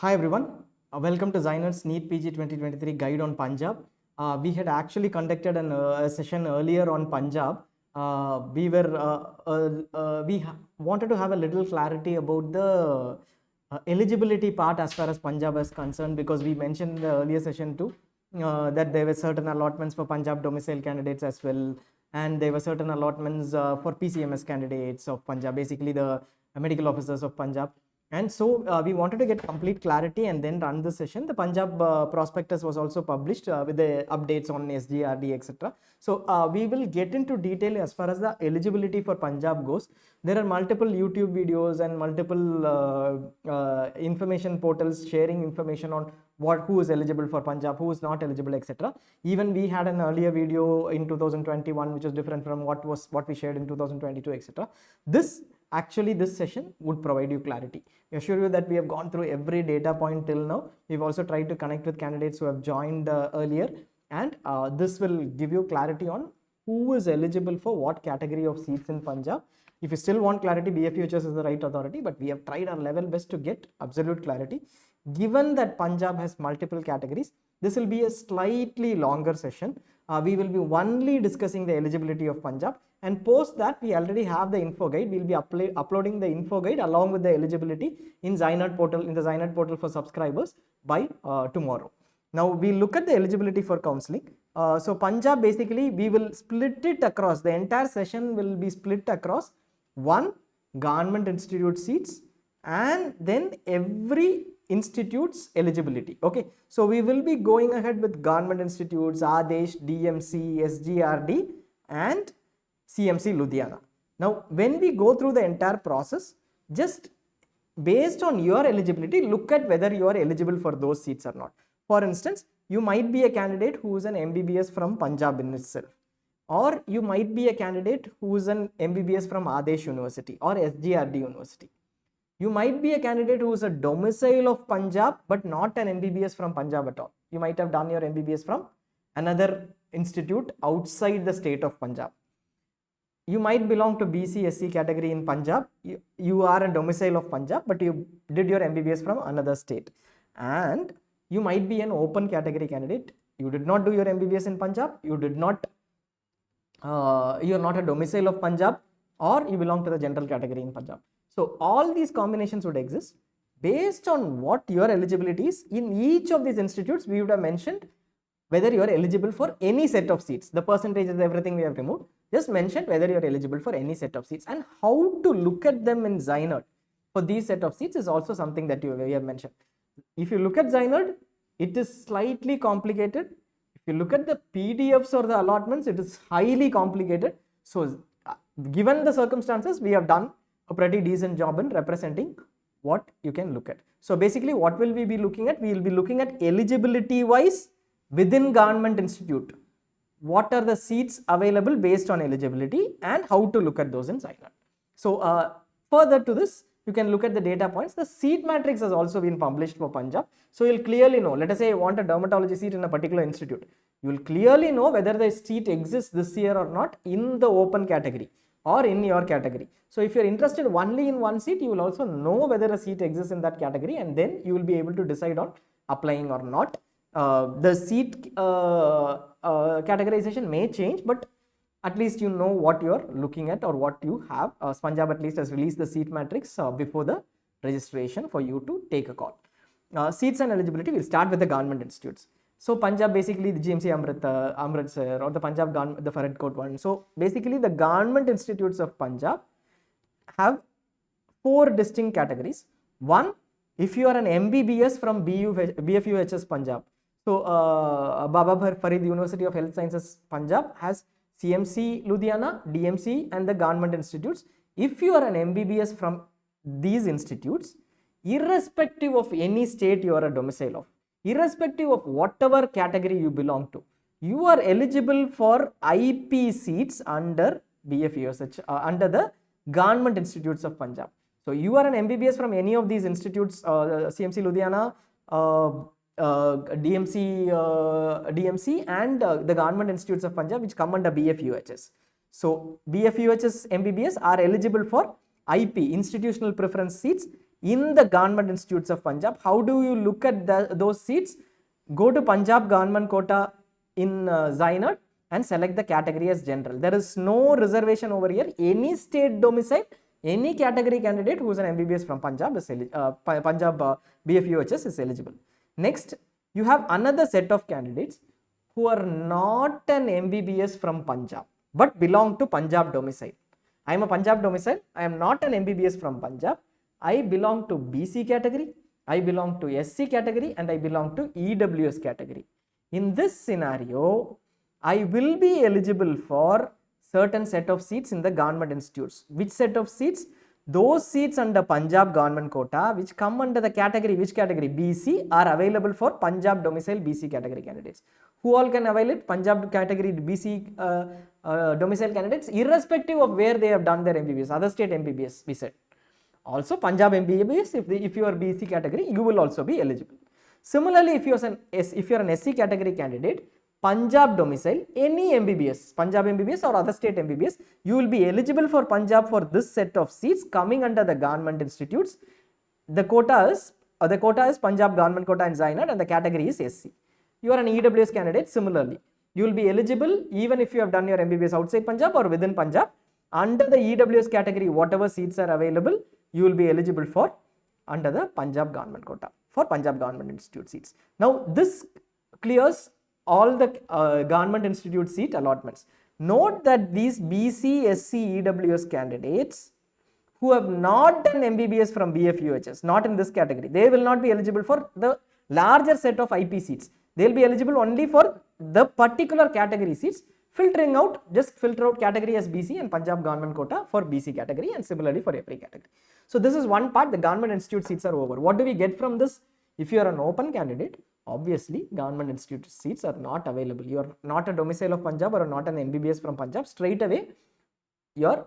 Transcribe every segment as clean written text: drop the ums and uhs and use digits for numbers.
Hi everyone, welcome to ZyNerd's NEET PG 2023 guide on Punjab. We had actually conducted a session earlier on Punjab. We wanted to have a little clarity about the eligibility part as far as Punjab is concerned, because we mentioned in the earlier session too that there were certain allotments for Punjab domicile candidates as well, and there were certain allotments for PCMS candidates of Punjab, basically the medical officers of Punjab. And so we wanted to get complete clarity and then run the session. The Punjab prospectus was also published with the updates on SGRD, etc. So we will get into detail as far as the eligibility for Punjab goes. There are multiple YouTube videos and multiple information portals sharing information on who is eligible for Punjab, who is not eligible, etc. Even we had an earlier video in 2021 which was different from what we shared in 2022, etc. This session would provide you clarity. We assure you that we have gone through every data point till now. We've also tried to connect with candidates who have joined earlier, and this will give you clarity on who is eligible for what category of seats in Punjab. If you still want clarity, BFUHS is the right authority, but we have tried our level best to get absolute clarity. Given that Punjab has multiple categories, this will be a slightly longer session. We will be only discussing the eligibility of Punjab, and post that we already have the info guide. We'll be uploading the info guide along with the eligibility in ZyNerd portal, in the ZyNerd portal for subscribers by tomorrow. Now we look at the eligibility for counseling. So Punjab, basically we will split it across, the entire session will be split across one, government institute seats, and then every institute's eligibility. Okay, so we will be going ahead with government institutes, Adesh, DMC, SGRD and CMC Ludhiana. Now when we go through the entire process, just based on your eligibility, look at whether you are eligible for those seats or not. For instance, you might be a candidate who is an MBBS from Punjab in itself, or you might be a candidate who is an MBBS from Adesh University or SGRD University. You might be a candidate who is a domicile of Punjab but not an MBBS from Punjab at all. You might have done your MBBS from another institute outside the state of Punjab. You might belong to BC SC category in Punjab. You are a domicile of Punjab, but you did your MBBS from another state. And you might be an open category candidate. You did not do your MBBS in Punjab. You did not. You are not a domicile of Punjab, or you belong to the general category in Punjab. So all these combinations would exist. Based on what your eligibility is, in each of these institutes, we would have mentioned whether you are eligible for any set of seats. The percentages, everything we have removed. Just mentioned whether you are eligible for any set of seats, and how to look at them in ZyNerd for these set of seats is also something that we have mentioned. If you look at ZyNerd, it is slightly complicated. If you look at the PDFs or the allotments, it is highly complicated. So given the circumstances, we have done a pretty decent job in representing what you can look at. So basically what will we be looking at? We will be looking at eligibility wise within government institute. What are the seats available based on eligibility and how to look at those in ZyNerd. So further to this, you can look at the data points. The seat matrix has also been published for Punjab. So you'll clearly know, let us say you want a dermatology seat in a particular institute. You will clearly know whether the seat exists this year or not in the open category or in your category. So if you're interested only in one seat, you will also know whether a seat exists in that category, and then you will be able to decide on applying or not. The seat categorization may change, but at least you know what you are looking at or what you have. Punjab at least has released the seat matrix before the registration for you to take a call. Seats and eligibility, we'll start with the government institutes. So Punjab, basically the GMC Amritsar or the Punjab government, the Faridkot one. So basically the government institutes of Punjab have four distinct categories. One, if you are an MBBS from BFUHS Punjab. So Baba Farid University of Health Sciences Punjab has CMC Ludhiana, DMC and the government institutes. If you are an MBBS from these institutes, irrespective of any state you are a domicile of, irrespective of whatever category you belong to, you are eligible for IP seats under BFUSH, under the government institutes of Punjab. So you are an MBBS from any of these institutes, CMC Ludhiana, DMC and the government institutes of Punjab, which come under BFUHS. So BFUHS MBBS are eligible for IP, institutional preference seats, in the government institutes of Punjab. How do you look at those seats? Go to Punjab government quota in ZyNerd and select the category as general. There is no reservation over here. Any state domicile, any category candidate who is an MBBS from Punjab is Punjab BFUHS is eligible. Next, you have another set of candidates who are not an MBBS from Punjab but belong to Punjab domicile. I am a Punjab domicile. I am not an MBBS from Punjab. I belong to BC category, I belong to SC category, and I belong to EWS category. In this scenario, I will be eligible for certain set of seats in the government institutes. Which set of seats? Those seats under Punjab government quota which come under the category, which category? BC, are available for Punjab domicile BC category candidates. Who all can avail it? Punjab category BC domicile candidates, irrespective of where they have done their MBBS, other state MBBS we said. Also Punjab MBBS, if you are BC category, you will also be eligible. Similarly, if you are an SC category candidate, Punjab domicile, any MBBS, Punjab MBBS or other state MBBS, you will be eligible for Punjab for this set of seats coming under the government institutes. The quota is Punjab government quota and ZyNerd, and the category is SC. You are an EWS candidate. Similarly, you will be eligible even if you have done your MBBS outside Punjab or within Punjab. Under the EWS category, whatever seats are available, you will be eligible for under the Punjab government quota for Punjab government institute seats. Now, this clears all the government institute seat allotments. Note that these BC, SC, EWS candidates who have not done MBBS from BFUHS, not in this category, they will not be eligible for the larger set of IP seats. They will be eligible only for the particular category seats, filtering out, just filter out category as BC and Punjab government quota for BC category, and similarly for every category. So this is one part. The government institute seats are over. What do we get from this? If you are an open candidate, obviously government institute seats are not available. You are not a domicile of Punjab or not an MBBS from Punjab, straight away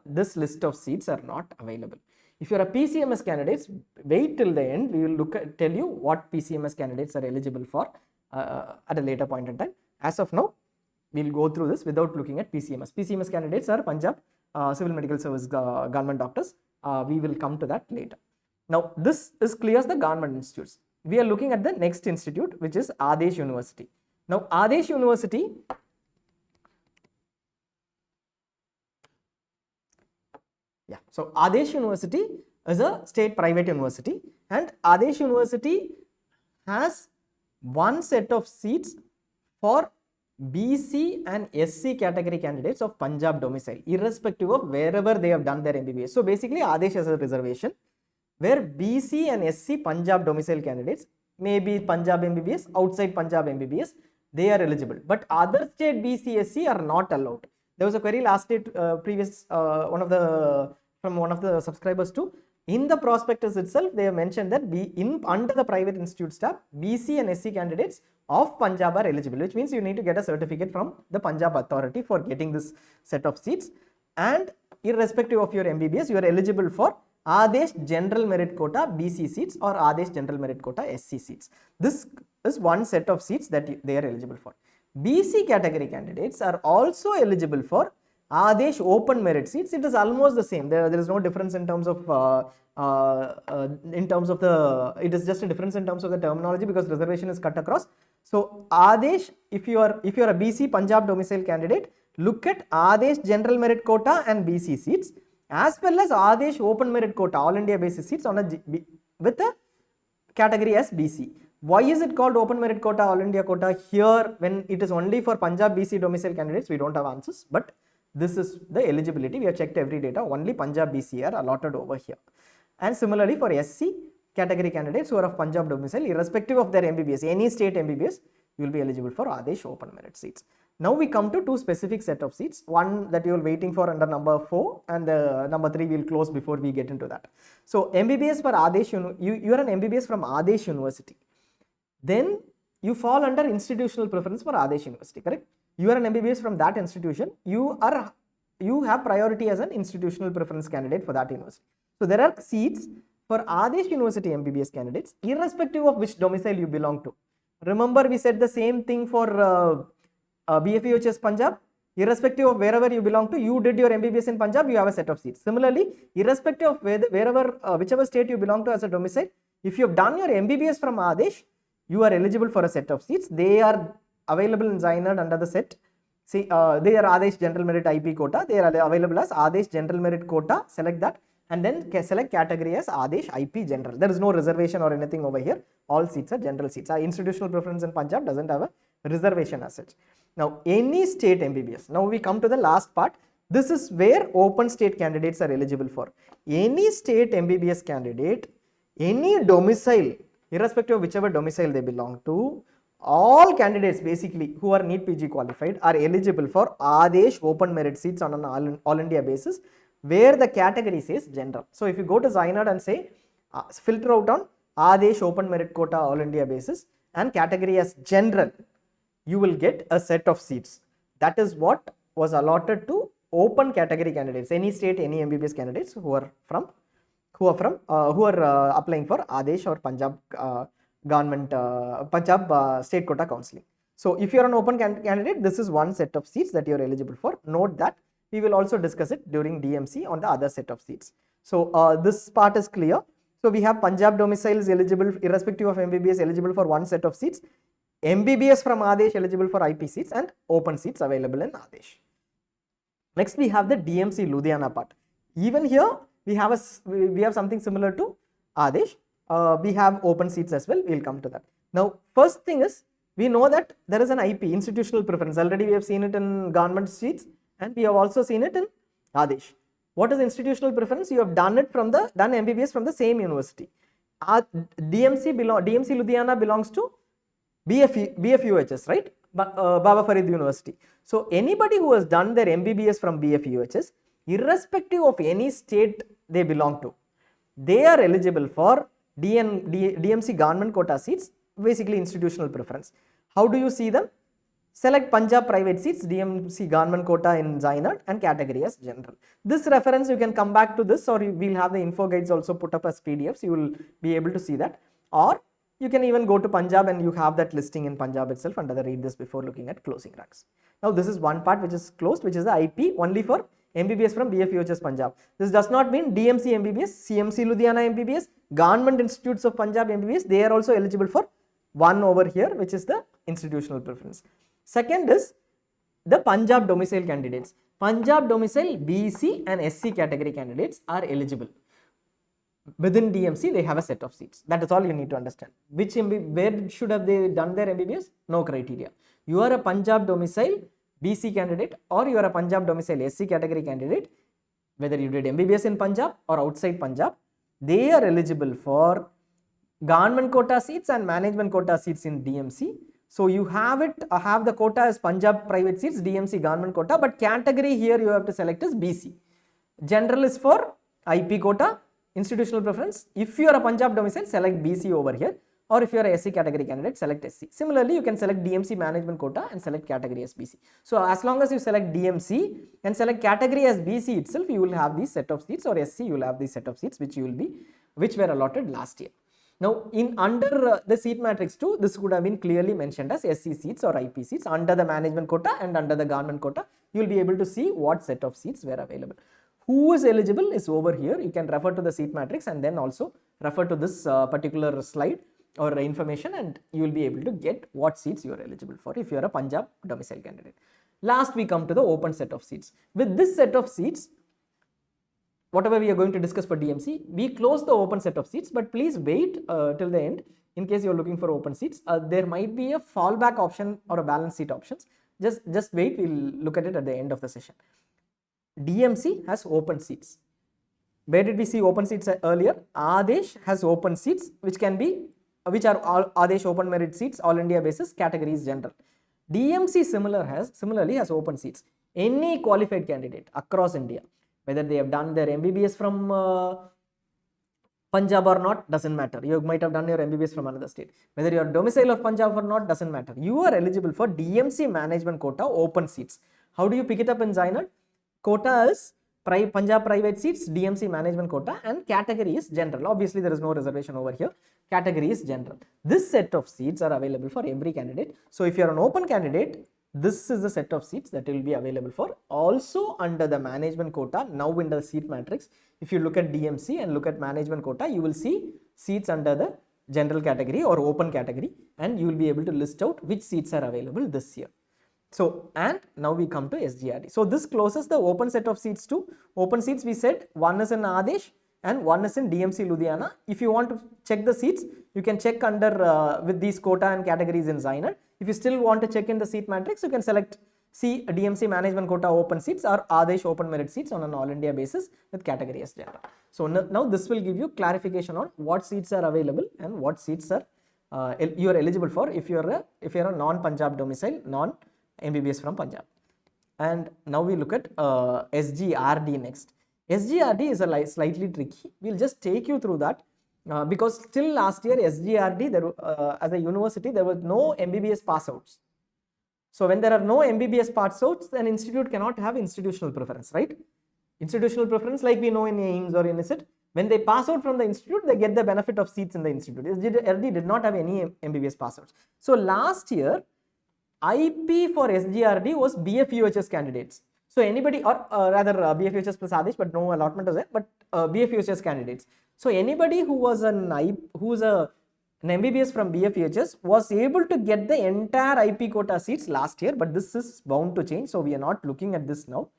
this list of seats are not available. If you are a PCMS candidates, wait till the end. We will tell you what PCMS candidates are eligible for at a later point in time. As of now, we will go through this without looking at PCMS. PCMS candidates are Punjab Civil Medical Service government doctors. We will come to that later. Now, this clears the government institutes. We are looking at the next institute, which is Adesh University. Now, Adesh University, so Adesh University is a state private university, and Adesh University has one set of seats for BC and SC category candidates of Punjab domicile, irrespective of wherever they have done their MBBS. So basically, Adesh has a reservation where BC and SC Punjab domicile candidates, maybe Punjab MBBS, outside Punjab MBBS, they are eligible. But other state BC, SC are not allowed. There was a query last date, from one of the subscribers too. In the prospectus itself, they have mentioned that under the private institute tab, BC and SC candidates of Punjab are eligible, which means you need to get a certificate from the Punjab authority for getting this set of seats. And irrespective of your MBBS, you are eligible for Adesh General Merit Quota BC seats or Adesh General Merit Quota SC seats. This is one set of seats that they are eligible for. BC category candidates are also eligible for Adesh Open Merit seats. It is almost the same. There is no difference in terms of it is just a difference in terms of the terminology because reservation is cut across. So Adesh, if you are a BC Punjab domicile candidate, look at Adesh General Merit Quota and BC seats, as well as Adesh Open Merit Quota All India basis seats with a category as BC. Why is it called Open Merit Quota All India Quota here when it is only for Punjab BC domicile candidates? We don't have answers, but this is the eligibility. We have checked every data. Only Punjab BC are allotted over here. And similarly for SC category candidates who are of Punjab domicile, irrespective of their MBBS, any state MBBS, you will be eligible for Adesh Open Merit seats. Now we come to two specific set of seats. One that you are waiting for under number 4, and number 3 we will close before we get into that. So MBBS for Adesh, you are an MBBS from Adesh University. Then you fall under institutional preference for Adesh University, correct? You are an MBBS from that institution. You have priority as an institutional preference candidate for that university. So there are seats for Adesh University MBBS candidates, irrespective of which domicile you belong to. Remember, we said the same thing for BFUHS Punjab. irrespective of wherever you belong to, you did your MBBS in Punjab, you have a set of seats. Similarly, irrespective of whichever state you belong to as a domicile, if you have done your MBBS from Adesh, you are eligible for a set of seats. They are available in ZyNerd under the set. See, they are Adesh General Merit IP quota. They are available as Adesh General Merit quota. Select that and then select category as Adesh IP General. There is no reservation or anything over here. All seats are general seats. Our institutional preference in Punjab doesn't have a reservation as such. Now, any state MBBS. Now, we come to the last part. This is where open state candidates are eligible for. Any state MBBS candidate, any domicile, irrespective of whichever domicile they belong to, all candidates basically who are NEET PG qualified are eligible for Adesh open merit seats on an all India basis, where the category says general. So if you go to ZyNerd and say filter out on Adesh open merit quota all India basis and category as general, you will get a set of seats. That is what was allotted to open category candidates, any state, any MBBS candidates who are applying for Adesh or Punjab government Punjab state quota counselling. So if you are an open candidate, this is one set of seats that you are eligible for. Note that we will also discuss it during DMC on the other set of seats. So this part is clear. So we have Punjab domicile is eligible irrespective of MBBS, eligible for one set of seats. MBBS from Adesh eligible for IP seats and open seats available in Adesh. Next we have the DMC Ludhiana part. Even here we have something similar to Adesh. We have open seats as well. We will come to that. Now, first thing is, we know that there is an IP, institutional preference. Already we have seen it in government seats and we have also seen it in Adesh. What is institutional preference? You have done MBBS from the same university. DMC Ludhiana belongs to BFUHS, right? Baba Farid University. So anybody who has done their MBBS from BFUHS, irrespective of any state they belong to, they are eligible for DMC government quota seats, basically institutional preference. How do you see them? Select Punjab private seats, DMC government quota in ZyNerd and category as general. This reference you can come back to this, or we will have the info guides also put up as PDFs. You will be able to see that, or you can even go to Punjab and you have that listing in Punjab itself under the read this before looking at closing ranks. Now this is one part which is closed, which is the IP only for MBBS from BFUHS Punjab. This does not mean DMC MBBS, CMC Ludhiana MBBS, Government Institutes of Punjab MBBS, they are also eligible for one over here, which is the institutional preference. Second is the Punjab domicile candidates. Punjab domicile BC and SC category candidates are eligible. Within DMC, they have a set of seats. That is all you need to understand. Where should have they done their MBBS? No criteria. You are a Punjab domicile BC candidate or you are a Punjab domicile SC category candidate, whether you did MBBS in Punjab or outside Punjab, they are eligible for government quota seats and management quota seats in DMC. So you have the quota as Punjab private seats, DMC government quota, but category here you have to select as BC. General is for IP quota, institutional preference. If you are a Punjab domicile, select BC over here, or if you are a SC category candidate, select SC. Similarly, you can select DMC management quota and select category as BC. So as long as you select DMC and select category as BC itself, you will have this set of seats, or SC you will have this set of seats which were allotted last year. Now, under the seat matrix 2, this could have been clearly mentioned as SC seats or IP seats. Under the management quota and under the government quota, you will be able to see what set of seats were available. Who is eligible is over here. You can refer to the seat matrix and then also refer to this particular slide or information, and you will be able to get what seats you are eligible for if you are a Punjab domicile candidate. Last, we come to the open set of seats. With this set of seats, whatever we are going to discuss for DMC, we close the open set of seats, but please wait till the end in case you are looking for open seats. There might be a fallback option or a balance seat options. Just wait, we will look at it at the end of the session. DMC has open seats. Where did we see open seats earlier? Adesh has open seats which are all Adesh open merit seats, all India basis, categories general. DMC similarly has open seats. Any qualified candidate across India, whether they have done their MBBS from Punjab or not, doesn't matter. You might have done your MBBS from another state. Whether you are domicile of Punjab or not, doesn't matter. You are eligible for DMC management quota open seats. How do you pick it up in ZyNerd? Quota is Punjab private seats, DMC management quota, and category is general. Obviously, there is no reservation over here. Category is general. This set of seats are available for every candidate. So if you are an open candidate, This is the set of seats that will be available for. Also under the management quota, now in the seat matrix, if you look at DMC and look at management quota, you will see seats under the general category or open category, and you will be able to list out which seats are available this year. So, and now we come to SGRD. So, this closes the open set of seats to open seats. We said one is in Adesh and one is in DMC Ludhiana. If you want to check the seats, you can check under with these quota and categories in ZyNerd. If you still want to check in the seat matrix, you can select C DMC management quota open seats or Adesh open merit seats on an all India basis with category as general. So, now this will give you clarification on what seats are available and what seats are you are eligible for if you are a non-Punjab domicile, non-MBBS from Punjab. And now we look at SGRD next. SGRD is a slightly tricky. We'll just take you through that because till last year SGRD there, as a university there was no MBBS pass outs. So when there are no MBBS pass outs, an institute cannot have institutional preference, right? Institutional preference like we know in AIIMS or in NEET. When they pass out from the institute, they get the benefit of seats in the institute. SGRD did not have any MBBS pass outs. So last year IP for SGRD was BFUHS candidates. So anybody, or rather BFUHS plus Adesh, but no allotment was there, but BFUHS candidates. So anybody who was an MBBS from BFUHS was able to get the entire IP quota seats last year, but this is bound to change. So we are not looking at this now.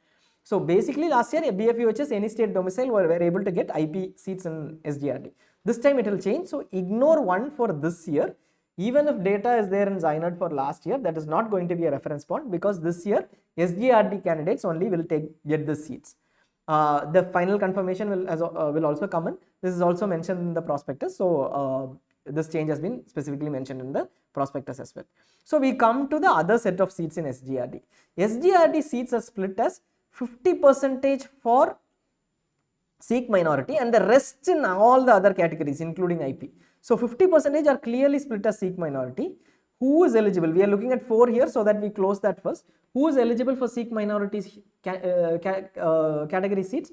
So basically last year BFUHS, any state domicile were able to get IP seats in SGRD. This time it will change. So ignore one for this year. Even if data is there in ZyNerd for last year, that is not going to be a reference point because this year SGRD candidates only will get the seats. The final confirmation will also come in. This is also mentioned in the prospectus. So this change has been specifically mentioned in the prospectus as well. So we come to the other set of seats in SGRD. SGRD seats are split as 50% for Sikh minority and the rest in all the other categories including IP. So 50% are clearly split as Sikh minority. Who is eligible? We are looking at 4 here so that we close that first. Who is eligible for Sikh minorities category seats?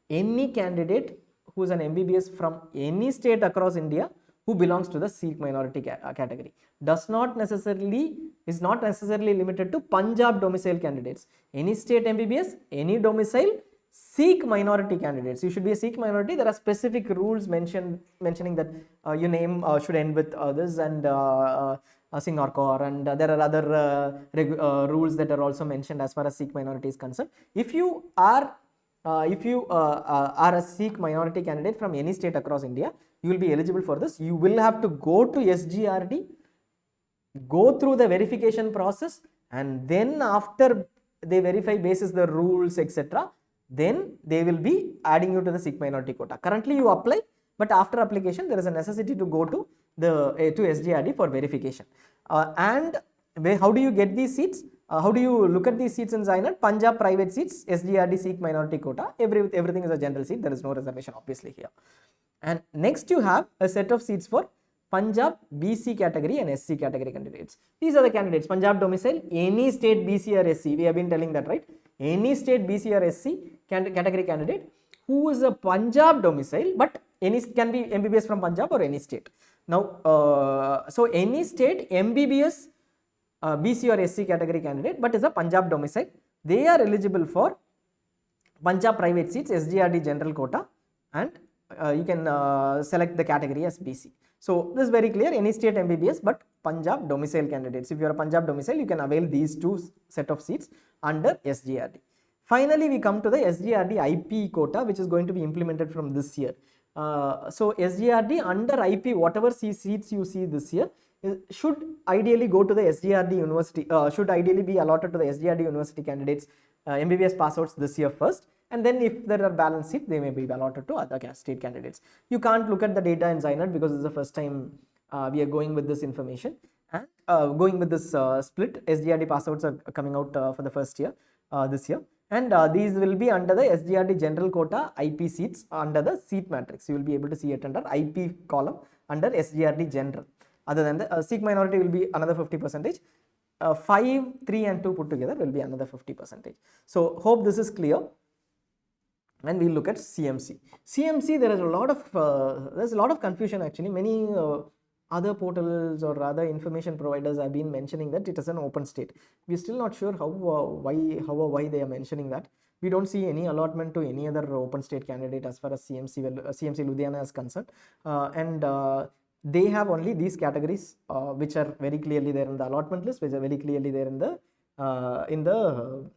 Any candidate who is an MBBS from any state across India who belongs to the Sikh minority category. Is not necessarily limited to Punjab domicile candidates. Any state MBBS, any domicile, Sikh minority candidates. You should be a Sikh minority. There are specific rules mentioning that your name should end with this and Singh or Kaur, and there are other rules that are also mentioned as far as Sikh minority is concerned. If you are a Sikh minority candidate from any state across India, you will be eligible for this. You will have to go to SGRD, go through the verification process, and then after they verify basis the rules, etc., then they will be adding you to the Sikh minority quota. Currently you apply, but after application there is a necessity to go to SGRD for verification. And how do you get these seats? How do you look at these seats in ZyNerd? Punjab private seats, SGRD Sikh minority quota, everything is a general seat, there is no reservation obviously here. And next you have a set of seats for Punjab BC category and SC category candidates. These are the candidates. Punjab domicile, any state BC or SC, we have been telling that, right? Any state BC or SC category candidate who is a Punjab domicile, but can be MBBS from Punjab or any state. Now, so any state MBBS BC or SC category candidate, but is a Punjab domicile, they are eligible for Punjab private seats, SGRD general quota, and you can select the category as BC. So this is very clear, any state MBBS but Punjab domicile candidates. If you are a Punjab domicile, you can avail these two set of seats under SGRD. Finally, we come to the SGRD IP quota, which is going to be implemented from this year. So SGRD under IP, whatever seats you see this year, should ideally go to the SGRD university, should ideally be allotted to the SGRD university candidates, MBBS pass outs this year first. And then if there are balanced seats, they may be allotted to other state candidates. You can't look at the data in ZyNerd because this is the first time we are going with this information. And going with this split, SGRD pass outs are coming out for the first year, this year. And these will be under the SGRD general quota IP seats under the seat matrix. You will be able to see it under IP column under SGRD general. Other than the Sikh minority will be another 50%. 5, 3 and 2 put together will be another 50%. So hope this is clear. And we look at CMC. CMC, there is a lot of confusion actually. Many other portals or other information providers have been mentioning that it is an open state. We're still not sure how or why they are mentioning that. We don't see any allotment to any other open state candidate as far as CMC Ludhiana is concerned, and they have only these categories which are very clearly there in the allotment list, which are very clearly there in the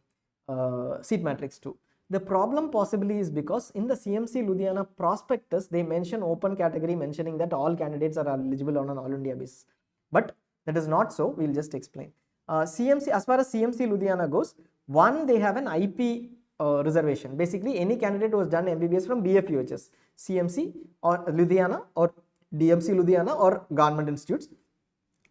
seat matrix too. The problem possibly is because in the CMC Ludhiana prospectus, they mention open category, mentioning that all candidates are eligible on an all India basis. But that is not so. We'll just explain. CMC, as far as CMC Ludhiana goes, one, they have an IP reservation. Basically, any candidate who has done MBBS from BFUHS, CMC or Ludhiana or DMC Ludhiana or government institutes,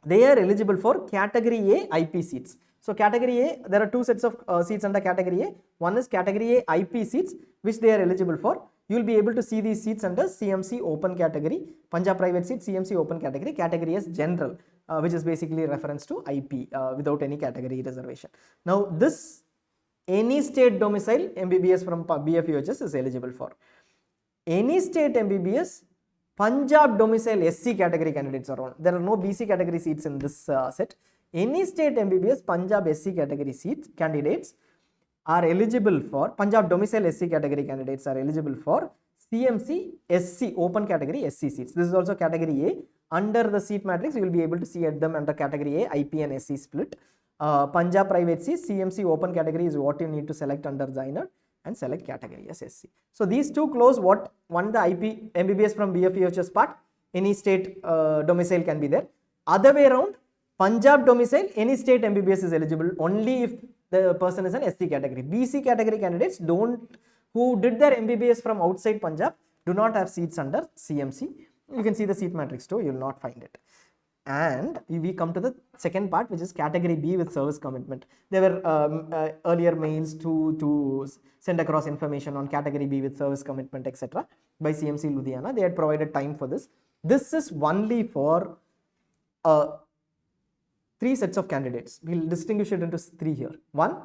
they are eligible for category A IP seats. So category A, there are two sets of seats under category A. One is category A IP seats, which they are eligible for. You will be able to see these seats under CMC open category, Punjab private seat, CMC open category, category S general, which is basically reference to IP without any category reservation. Now this, any state domicile MBBS from BFUHS is eligible for. Any state MBBS, Punjab domicile SC category candidates are on. There are no BC category seats in this set. Any state MBBS Punjab SC category seats candidates are eligible for, Punjab domicile SC category candidates are eligible for CMC SC open category SC seats. This is also category A. Under the seat matrix, you will be able to see at them under category A, IP and SC split. Punjab private seats, CMC open category is what you need to select under ZyNerd and select category as SC. So these two close what one the IP MBBS from BFUHS part, any state domicile can be there. Other way around, Punjab domicile, any state MBBS is eligible only if the person is an SC category. BC category candidates who did their MBBS from outside Punjab do not have seats under CMC. You can see the seat matrix too, you will not find it. And we come to the second part, which is category B with service commitment. There were earlier mails to send across information on category B with service commitment, etc. by CMC Ludhiana. They had provided time for this. This is only for three sets of candidates. We'll distinguish it into three here. One,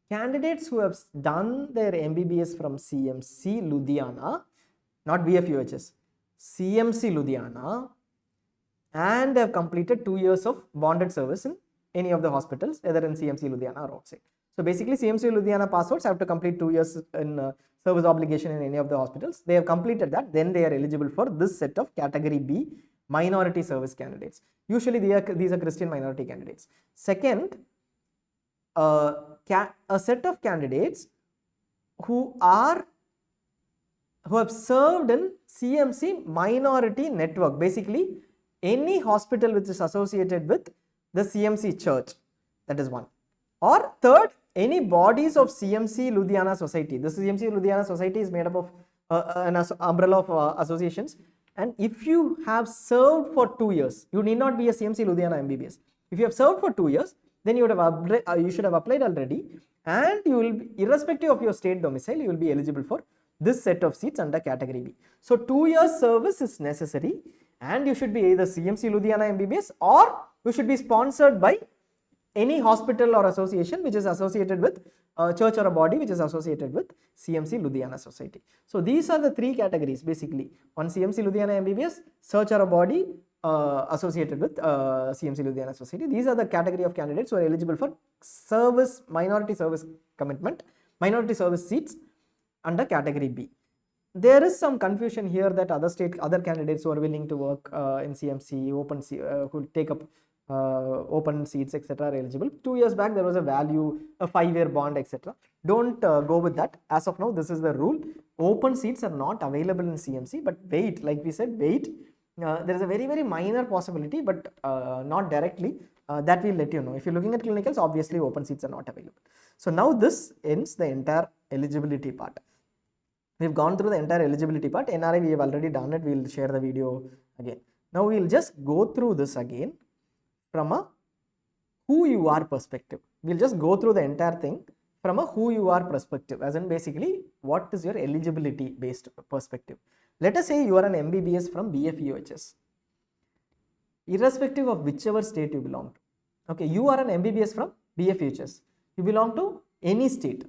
candidates who have done their MBBS from CMC Ludhiana, not BFUHS, CMC Ludhiana, and have completed 2 years of bonded service in any of the hospitals, either in CMC Ludhiana or outside. So basically, CMC Ludhiana passouts have to complete 2 years in service obligation in any of the hospitals. They have completed that, then they are eligible for this set of category B minority service candidates. Usually these are Christian minority candidates. Second, a set of candidates who have served in CMC minority network, basically any hospital which is associated with the CMC church, that is one. Or third, any bodies of CMC Ludhiana society. This CMC Ludhiana society is made up of an umbrella of associations, and if you have served for 2 years, you need not be a CMC Ludhiana MBBS. If you have served for 2 years, then you should have applied already, and you will be, irrespective of your state domicile, you will be eligible for this set of seats under category B. So 2 years service is necessary, and you should be either CMC Ludhiana MBBS or you should be sponsored by any hospital or association which is associated with a church or a body which is associated with CMC Ludhiana society. So these are the three categories basically. One, CMC Ludhiana MBBS, church or a body associated with CMC Ludhiana society. These are the category of candidates who are eligible for service, minority service commitment, minority service seats under category B. There is some confusion here that other candidates who are willing to work in CMC, who take up open seats, etc. are eligible. 2 years back there was a value, a 5-year bond, etc. Don't go with that. As of now, this is the rule. Open seats are not available in CMC, but wait, like we said, wait. There is a very, very minor possibility, but not directly. That will let you know. If you're looking at clinicals, obviously open seats are not available. So now this ends the entire eligibility part. We've gone through the entire eligibility part. NRI, we have already done it. We'll share the video again. Now we'll just go through this again from a who you are perspective. We'll just go through the entire thing from a who you are perspective, as in basically what is your eligibility based perspective. Let us say you are an MBBS from BFUHS, irrespective of whichever state you belong to. Okay, you are an MBBS from BFUHS, you belong to any state,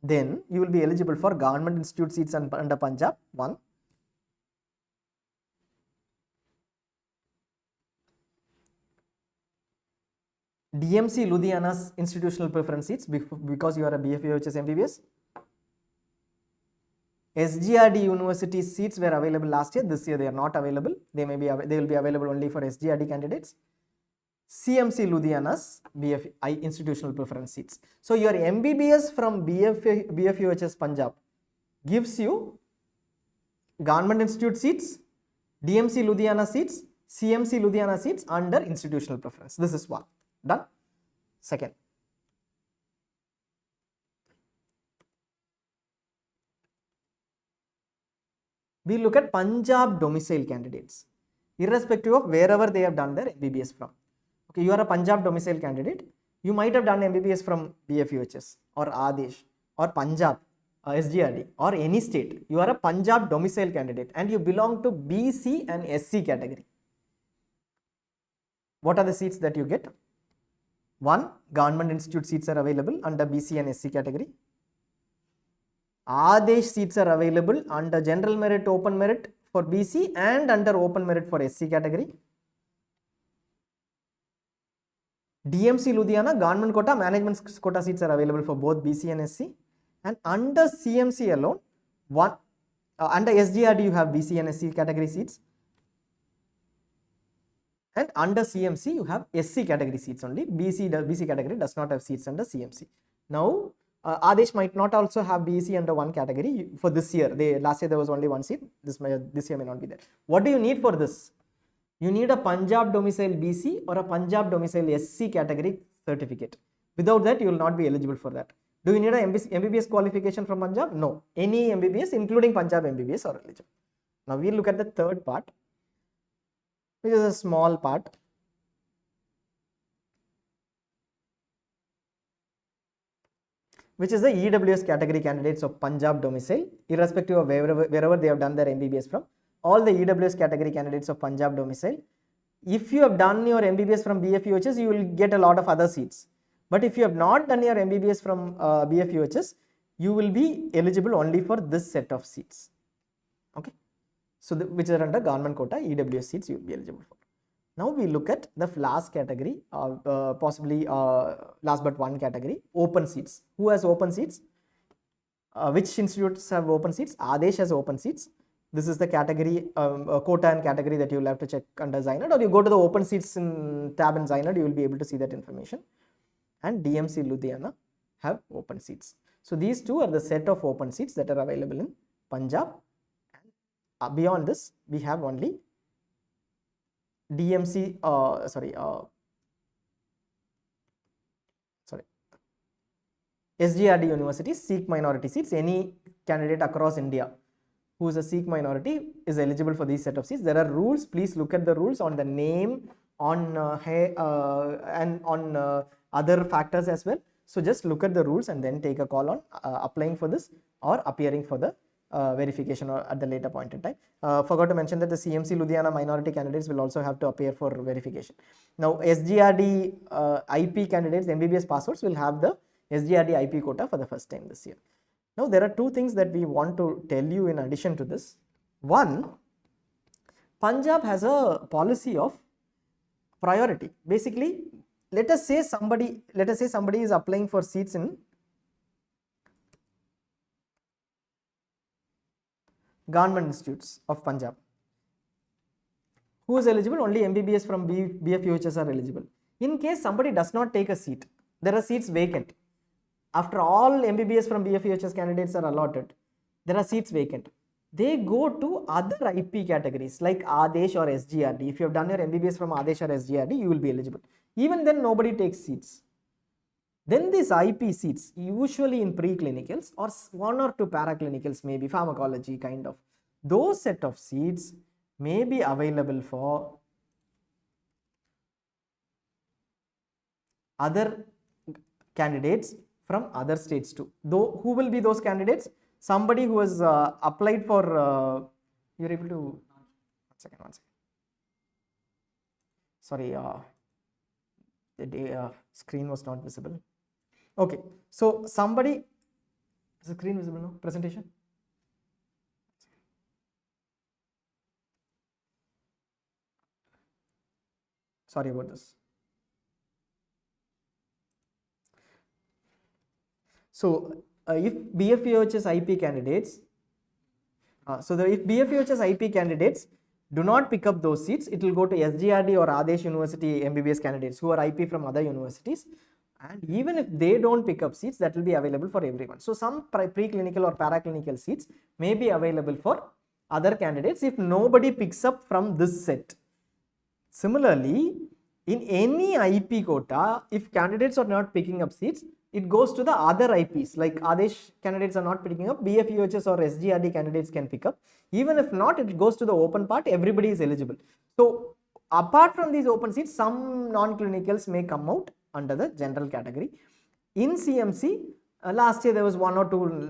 then you will be eligible for government institute seats under Punjab, one. DMC Ludhiana's institutional preference seats because you are a BFUHS MBBS. SGRD university seats were available last year. This year they are not available. They will be available only for SGRD candidates. CMC Ludhiana's BFI institutional preference seats. So your MBBS from BFUHS Punjab gives you government institute seats, DMC Ludhiana seats, CMC Ludhiana seats under institutional preference. This is one. Done. Second. We look at Punjab domicile candidates, irrespective of wherever they have done their MBBS from. Okay, you are a Punjab domicile candidate. You might have done MBBS from BFUHS or Adesh or Punjab, SGRD or any state. You are a Punjab domicile candidate and you belong to BC and SC category. What are the seats that you get? One, government institute seats are available under BC and SC category. Adesh seats are available under general merit, open merit for BC and under open merit for SC category. DMC Ludhiana government quota, management quota seats are available for both BC and SC. And under CMC alone, under SGRD you have BC and SC category seats. And under CMC you have SC category seats only. BC category does not have seats under CMC. Now Adesh might not also have BC under one category for this year. Last year there was only one seat. This year may not be there. What do you need for this? You need a Punjab domicile BC or a Punjab domicile SC category certificate. Without that, you will not be eligible for that. Do you need a MBBS qualification from Punjab? No. Any MBBS, including Punjab MBBS, are eligible. Now we look at the third part, which is a small part. Which is the EWS category candidates of Punjab domicile, irrespective of wherever they have done their MBBS from. All the EWS category candidates of Punjab domicile. If you have done your MBBS from BFUHS, you will get a lot of other seats. But if you have not done your MBBS from BFUHS, you will be eligible only for this set of seats. Okay. So which are under government quota, EWS seats you will be eligible for. Now we look at the last category, possibly last but one category, open seats. Who has open seats? Which institutes have open seats? Adesh has open seats. This is the category, quota and category that you will have to check under ZyNerd, or you go to the open seats in tab in ZyNerd, you will be able to see that information. And DMC Ludhiana have open seats. So these two are the set of open seats that are available in Punjab. Beyond this, we have only DMC, SGRD university Sikh minority seats. Any candidate across India who is a Sikh minority is eligible for these set of seats. There are rules. Please look at the rules on the name, on and on other factors as well. So just look at the rules and then take a call on applying for this or appearing for the verification or at the later point in time. Forgot to mention that the CMC Ludhiana minority candidates will also have to appear for verification. Now SGRD IP candidates, MBBS passouts will have the SGRD IP quota for the first time this year. Now there are two things that we want to tell you in addition to this. One, Punjab has a policy of priority. Basically, let us say somebody is applying for seats in government institutes of Punjab. Who is eligible? Only MBBS from BFUHS are eligible. In case somebody does not take a seat, there are seats vacant. After all MBBS from BFUHS candidates are allotted, there are seats vacant. They go to other IP categories like Adesh or SGRD. If you have done your MBBS from Adesh or SGRD, you will be eligible. Even then, nobody takes seats. Then these IP seats, usually in preclinicals or one or two paraclinicals, maybe pharmacology kind of, those set of seats may be available for other candidates from other states too. Though who will be those candidates? Somebody who has applied for, you're able to, one second. Sorry, the screen was not visible. Okay, so somebody, is the screen visible now? Presentation? Sorry about this. So if BFUHS IP candidates, if BFUHS IP candidates do not pick up those seats, it will go to SGRD or Adesh University MBBS candidates who are IP from other universities. And even if they don't pick up seats, that will be available for everyone. So some preclinical or paraclinical seats may be available for other candidates if nobody picks up from this set. Similarly, in any IP quota, if candidates are not picking up seats, it goes to the other IPs. Like Adesh candidates are not picking up, BFUHS or SGRD candidates can pick up. Even if not, it goes to the open part, everybody is eligible. So apart from these open seats, some non-clinicals may come out under the general category. In CMC, last year there was 1 or 2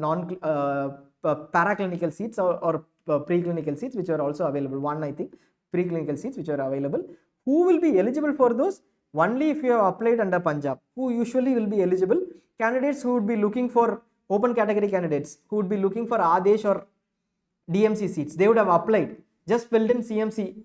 paraclinical seats or preclinical seats which are also available. 1, I think, preclinical seats which are available. Who will be eligible for those? Only if you have applied under Punjab. Who usually will be eligible? Candidates who would be looking for open category candidates, who would be looking for Adesh or DMC seats. They would have applied, just filled in CMC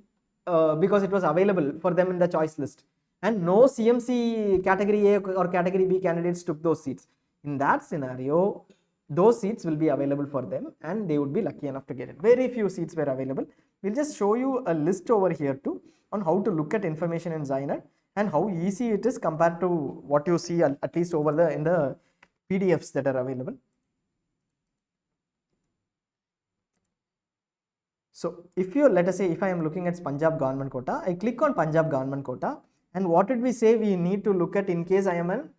because it was available for them in the choice list. And no CMC category A or category B candidates took those seats. In that scenario, those seats will be available for them and they would be lucky enough to get it. Very few seats were available. We'll just show you a list over here too on how to look at information in ZyNerd and how easy it is compared to what you see at least over in the PDFs that are available. So if you, let us say, if I am looking at Punjab government quota, I click on Punjab government quota, and what did we say we need to look at in case I am an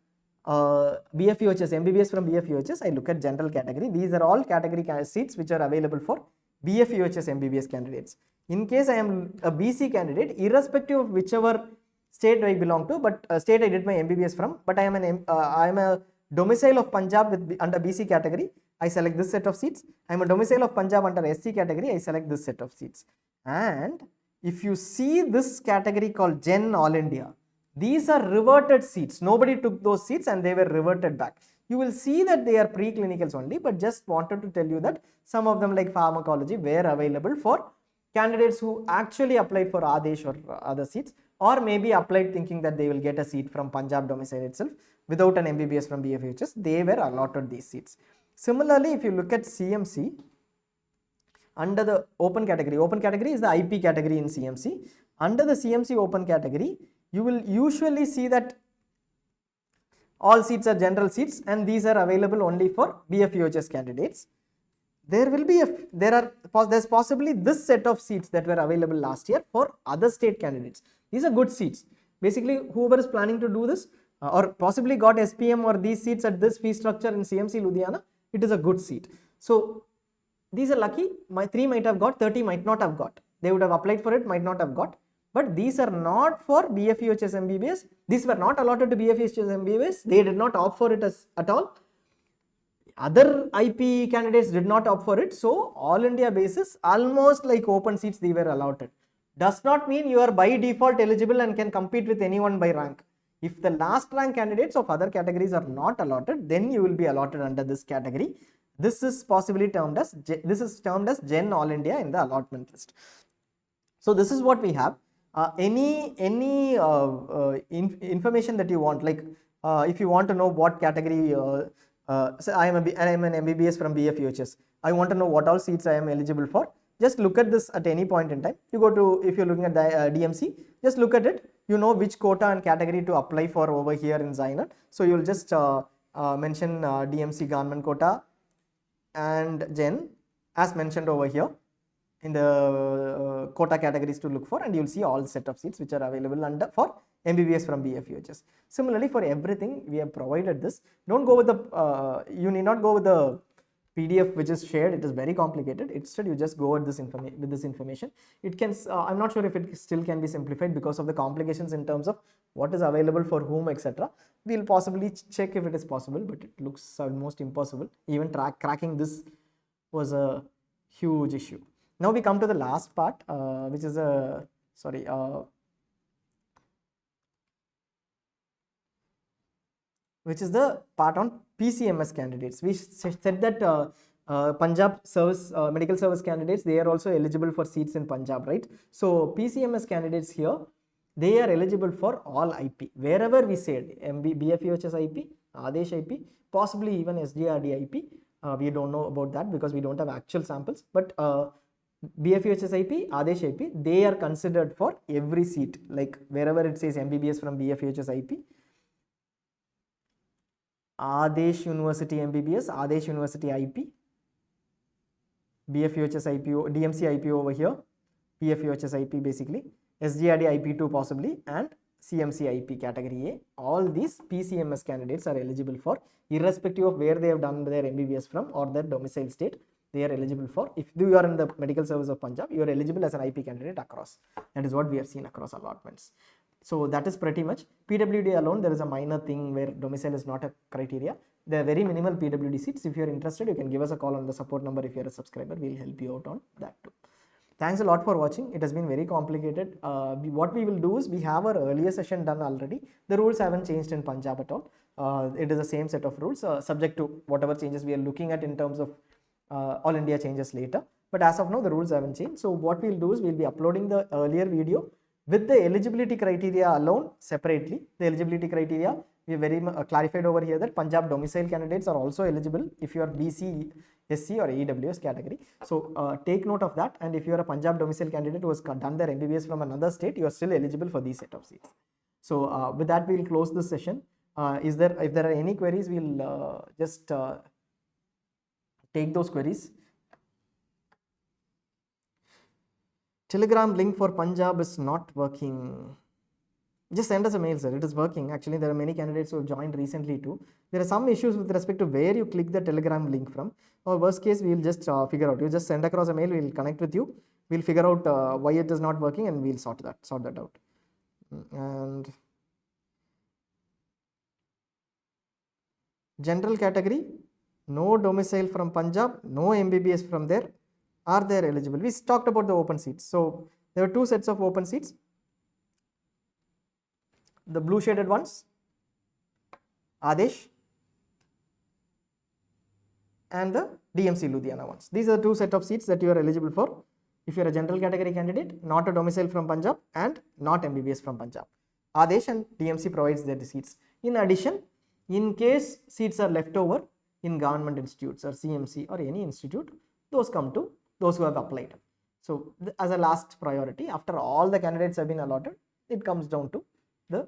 BFUHS, MBBS from BFUHS, I look at general category. These are all category seats which are available for BFUHS MBBS candidates. In case I am a BC candidate, irrespective of whichever state I belong to, but state I did my MBBS from, but I am a domicile of Punjab under BC category, I select this set of seats. I am a domicile of Punjab under SC category, I select this set of seats. And if you see this category called Gen All India, these are reverted seats. Nobody took those seats and they were reverted back. You will see that they are preclinicals only, but just wanted to tell you that some of them like pharmacology were available for candidates who actually applied for Adesh or other seats, or maybe applied thinking that they will get a seat from Punjab domicile itself without an MBBS from BFHS, they were allotted these seats. Similarly, if you look at CMC, under the open category is the IP category in CMC. Under the CMC open category, you will usually see that all seats are general seats and these are available only for BFUHS candidates. There's possibly this set of seats that were available last year for other state candidates. These are good seats. Basically, whoever is planning to do this or possibly got SPM or these seats at this fee structure in CMC Ludhiana, it is a good seat. So these are lucky. 3 might have got, 30 might not have got. They would have applied for it, might not have got. But these are not for BFUHS MBBS. These were not allotted to BFUHS MBBS. They did not opt for it at all. Other IP candidates did not opt for it. So all India basis, almost like open seats, they were allotted. Does not mean you are by default eligible and can compete with anyone by rank. If the last rank candidates of other categories are not allotted, then you will be allotted under this category. This is possibly termed as Gen All India in the allotment list. So this is what we have. Any information that you want, like if you want to know what category, so I am an MBBS from BFUHS. I want to know what all seats I am eligible for. Just look at this at any point in time. You go to, if you're looking at the DMC, just look at it. You know which quota and category to apply for over here in ZyNerd. So you will just mention DMC government quota and Gen as mentioned over here in the quota categories to look for, and you will see all set of seats which are available for MBBS from BFUHS. Similarly, for everything we have provided this. Don't go with the you need not go with the PDF which is shared. It is very complicated. Instead, you just go with this information. It can I'm not sure if it still can be simplified because of the complications in terms of what is available for whom, etc. We'll possibly check if it is possible, but it looks almost impossible. Even cracking this was a huge issue. Now we come to the last part, which is which is the part on PCMS candidates. We said that Punjab medical service candidates, they are also eligible for seats in Punjab, right? So PCMS candidates here, they are eligible for all IP. Wherever we said BFUHS IP, Adesh IP, possibly even SGRD IP. We don't know about that because we don't have actual samples, but BFUHS IP, Adesh IP, they are considered for every seat, like wherever it says MBBS from BFUHS IP, Adesh University MBBS, Adesh University IP, BFUHS IP, DMC IP over here, BFUHS IP basically, SGRD IP2 possibly, and CMC IP category A. All these PCMS candidates are eligible for, irrespective of where they have done their MBBS from or their domicile state. They are eligible for. If you are in the medical service of Punjab, you are eligible as an IP candidate across. That is what we have seen across allotments. So that is pretty much. PWD alone, there is a minor thing where domicile is not a criteria. There are very minimal PWD seats. If you are interested, you can give us a call on the support number. If you are a subscriber, we will help you out on that too. Thanks a lot for watching. It has been very complicated. What we will do is, we have our earlier session done already. The rules haven't changed in Punjab at all. It is the same set of rules, subject to whatever changes we are looking at in terms of all India changes later. But as of now, the rules haven't changed. So what we'll do is, we'll be uploading the earlier video with the eligibility criteria alone separately. The eligibility criteria, we very clarified over here that Punjab domicile candidates are also eligible if you are BC, SC or AEWS category. So take note of that, and if you are a Punjab domicile candidate who has done their MBBS from another state, you are still eligible for these set of seats. So with that, we will close this session. If there are any queries, we will just take those queries. Telegram link for Punjab is not working. Just send us a mail, sir. It is working. Actually, there are many candidates who have joined recently too. There are some issues with respect to where you click the Telegram link from. Or worst case, we will just figure out. You just send across a mail. We will connect with you. We'll figure out why it is not working, and we'll sort that out. And general category, no domicile from Punjab, no MBBS from there. Are they eligible? We talked about the open seats. So there are two sets of open seats. The blue shaded ones, Adesh, and the DMC Ludhiana ones. These are the two set of seats that you are eligible for if you are a general category candidate, not a domicile from Punjab, and not MBBS from Punjab. Adesh and DMC provides their seats. In addition, in case seats are left over in government institutes or CMC or any institute, those come to those who have applied. So as a last priority, after all the candidates have been allotted, it comes down to the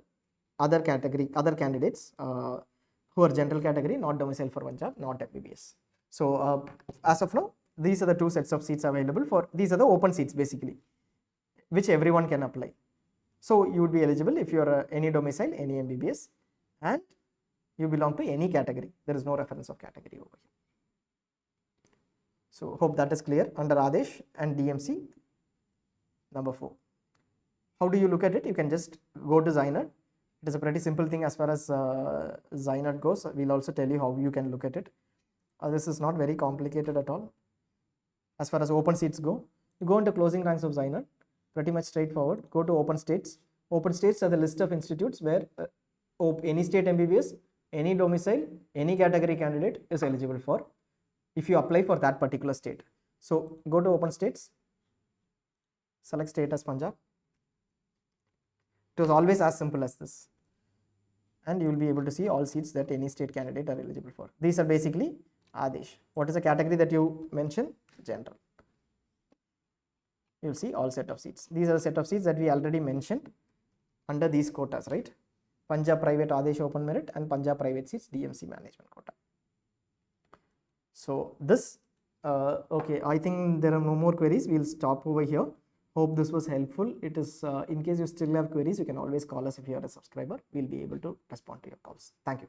other candidates who are general category, not domicile for Punjab, not MBBS. So as of now, these are the two sets of seats available for, these are the open seats basically, which everyone can apply. So you would be eligible if you are any domicile, any MBBS, and you belong to any category. There is no reference of category over here. So hope that is clear under Adesh and DMC. Number 4. How do you look at it? You can just go to ZyNerd. It is a pretty simple thing as far as ZyNerd goes. We'll also tell you how you can look at it. This is not very complicated at all. As far as open seats go, you go into closing ranks of ZyNerd. Pretty much straightforward. Go to open states. Open states are the list of institutes where any state MBBS, any domicile, any category candidate is eligible for, if you apply for that particular state. So go to open states, select state as Punjab. It was always as simple as this, and you will be able to see all seats that any state candidate are eligible for. These are basically Adesh. What is the category that you mention? General. You will see all set of seats. These are the set of seats that we already mentioned under these quotas, right? Punjab private Adesh open merit and Punjab private seats DMC management quota. So this, okay, I think there are no more queries. We'll stop over here. Hope this was helpful. It is, in case you still have queries, you can always call us if you are a subscriber. We'll be able to respond to your calls. Thank you.